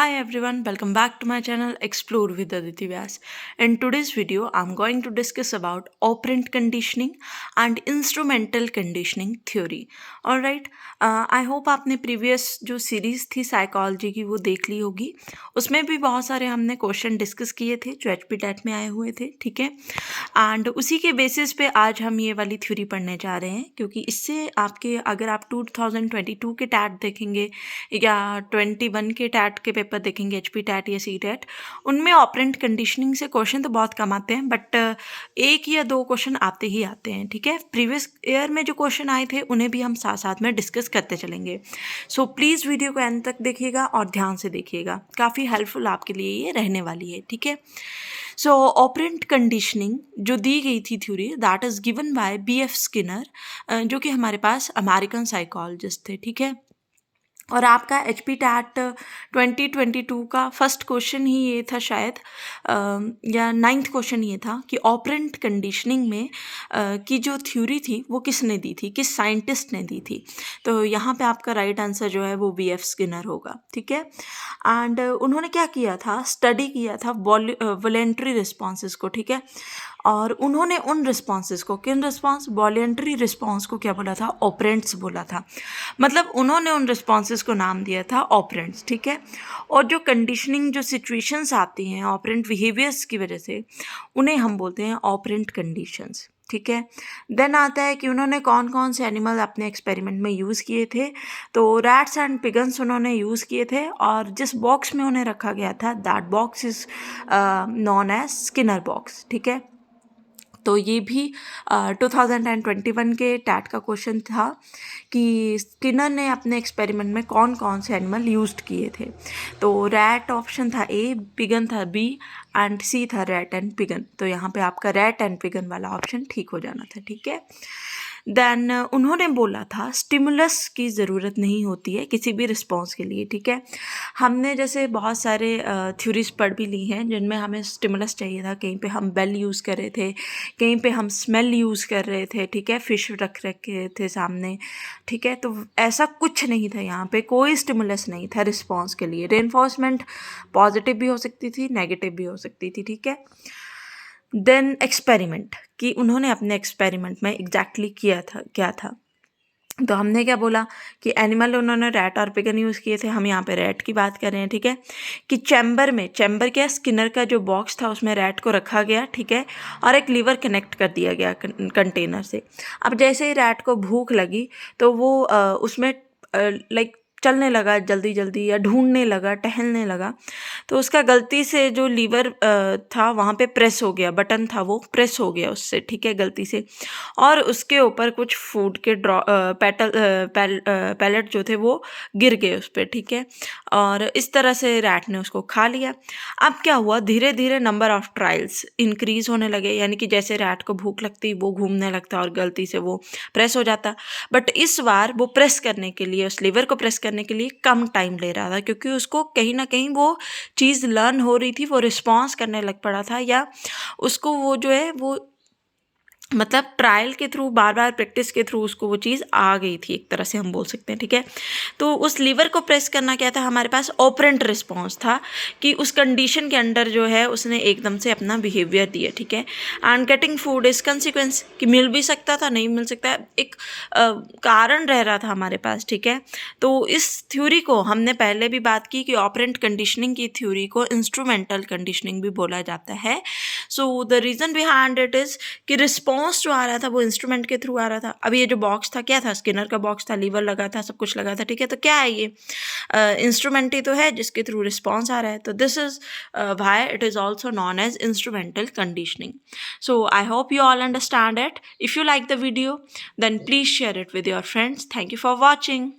Hi everyone, welcome back to my channel Explore with Aditi Vyas. In today's video, I'm going to discuss about operant conditioning and instrumental conditioning theory. Alright, I hope आपने previous जो series थी psychology की वो देख ली होगी. उसमें भी बहुत सारे हमने क्वेश्चन डिस्कस किए थे जो HPTET में आए हुए थे, ठीक है. एंड उसी के बेसिस पे आज हम ये वाली थ्योरी पढ़ने जा रहे हैं, क्योंकि इससे आपके अगर आप 2022 के टैट देखेंगे या 21 के टैट के पेपर देखेंगे, HP टैट या सी टैट, उनमें ऑपरेंट कंडीशनिंग से क्वेश्चन तो बहुत कम आते हैं, बट एक या दो क्वेश्चन आते ही आते हैं, ठीक है. प्रीवियस ईयर में जो क्वेश्चन आए थे उन्हें भी हम साथ साथ में डिस्कस करते चलेंगे. सो प्लीज़ वीडियो को एंड तक देखिएगा और ध्यान से देखिएगा, काफ़ी हेल्पफुल आपके लिए ये रहने वाली है, ठीक है. सो ऑपरेंट कंडीशनिंग जो दी गई थी theory, that is given by BF Skinner, जो कि हमारे पास अमेरिकन साइकोलॉजिस्ट थे, ठीक है. और आपका HP टैट 2022 का फर्स्ट क्वेश्चन ही ये था शायद, या 9th क्वेश्चन ये था कि ऑपरेंट कंडीशनिंग में की जो थ्योरी थी वो किसने दी थी, किस साइंटिस्ट ने दी थी. तो यहाँ पे आपका राइट आंसर जो है वो BF स्किनर होगा, ठीक है. एंड उन्होंने क्या किया था, स्टडी किया था वॉलेंट्री रिस्पॉन्सेस को, ठीक है. और उन्होंने उन रिस्पॉन्सेस को, किन रिस्पॉन्स, वॉलेंट्री रिस्पॉन्स को क्या बोला था, ऑपरेंट्स बोला था. मतलब उन्होंने उन रिस्पॉन्सेस को नाम दिया था ऑपरेंट्स, ठीक है. और जो कंडीशनिंग जो सिचुएशंस आती हैं ऑपरेंट बिहेवियर्स की वजह से, उन्हें हम बोलते हैं ऑपरेंट कंडीशंस, ठीक है. देन आता है कि उन्होंने कौन कौन से एनिमल अपने एक्सपेरिमेंट में यूज़ किए थे. तो रैट्स एंड पिगन्स उन्होंने यूज़ किए थे, और जिस बॉक्स में उन्हें रखा गया था, that box is known as Skinner box, ठीक है. तो ये भी 2021 के टैट का क्वेश्चन था कि स्किनर ने अपने एक्सपेरिमेंट में कौन कौन से एनिमल यूज्ड किए थे. तो रैट ऑप्शन था ए, पिगन था बी, एंड सी था रैट एंड पिगन. तो यहाँ पे आपका रैट एंड पिगन वाला ऑप्शन ठीक हो जाना था, ठीक है. देन उन्होंने बोला था स्टिमुलस की ज़रूरत नहीं होती है किसी भी रिस्पॉन्स के लिए, ठीक है. हमने जैसे बहुत सारे थ्योरीज पढ़ भी ली हैं जिनमें हमें स्टिमुलस चाहिए था. कहीं पे हम बेल यूज़ कर रहे थे, कहीं पे हम स्मेल यूज़ कर रहे थे, ठीक है, फिश रख रखे थे सामने, ठीक है. तो ऐसा कुछ नहीं था, यहाँ पे कोई स्टिमुलस नहीं था रिस्पॉन्स के लिए. रेनफोर्समेंट पॉजिटिव भी हो सकती थी, नेगेटिव भी हो सकती थी, ठीक है. देन एक्सपेरिमेंट कि उन्होंने अपने एक्सपेरिमेंट में एग्जैक्टली किया था क्या था. तो हमने क्या बोला कि एनिमल उन्होंने रैट और पिगन यूज़ किए थे, हम यहाँ पे रैट की बात कर रहे हैं, ठीक है. कि चैम्बर क्या, स्किनर का जो बॉक्स था उसमें रैट को रखा गया, ठीक है, और एक लीवर कनेक्ट कर दिया गया कंटेनर से. अब जैसे ही रैट को भूख लगी तो वो उसमें लाइक चलने लगा जल्दी जल्दी, या ढूंढने लगा, टहलने लगा. तो उसका गलती से जो लीवर था वहाँ पे प्रेस हो गया, बटन था वो प्रेस हो गया उससे, ठीक है, गलती से. और उसके ऊपर कुछ फूड के पैलेट जो थे वो गिर गए उस पर, ठीक है. और इस तरह से रैट ने उसको खा लिया. अब क्या हुआ, धीरे धीरे नंबर ऑफ ट्रायल्स इंक्रीज होने लगे, यानी कि जैसे रैट को भूख लगती वो घूमने लगता और गलती से वो प्रेस हो जाता. बट इस बार वो प्रेस करने के लिए, उस लीवर को प्रेस करने के लिए कम टाइम ले रहा था, क्योंकि उसको कहीं ना कहीं वो चीज़ लर्न हो रही थी, वो रिस्पॉन्स करने लग पड़ा था, या उसको वो जो है वो मतलब ट्रायल के थ्रू, बार बार प्रैक्टिस के थ्रू उसको वो चीज़ आ गई थी, एक तरह से हम बोल सकते हैं, ठीक है. तो उस लीवर को प्रेस करना क्या था, हमारे पास ऑपरेंट रिस्पॉन्स था कि उस कंडीशन के अंडर जो है उसने एकदम से अपना बिहेवियर दिया, ठीक है. And getting food is consequence कि मिल भी सकता था, नहीं मिल सकता, एक कारण रह रहा था हमारे पास, ठीक है. तो इस थ्योरी को हमने पहले भी बात की कि ऑपरेंट कंडीशनिंग की थ्योरी को इंस्ट्रूमेंटल कंडीशनिंग भी बोला जाता है. So the reason behind it is कि रिस्पॉन्स जो आ रहा था वो इंस्ट्रूमेंट के थ्रू आ रहा था. अभी ये जो बॉक्स था क्या था, स्किनर का बॉक्स था, लीवर लगा था, सब कुछ लगा था, ठीक है. तो क्या है ये, इंस्ट्रूमेंट ही तो है जिसके थ्रू रिस्पॉन्स आ रहा है. तो this is why it is also known as instrumental conditioning. So I hope you all understand it. If you like the video, then please share it with your friends. Thank you for watching.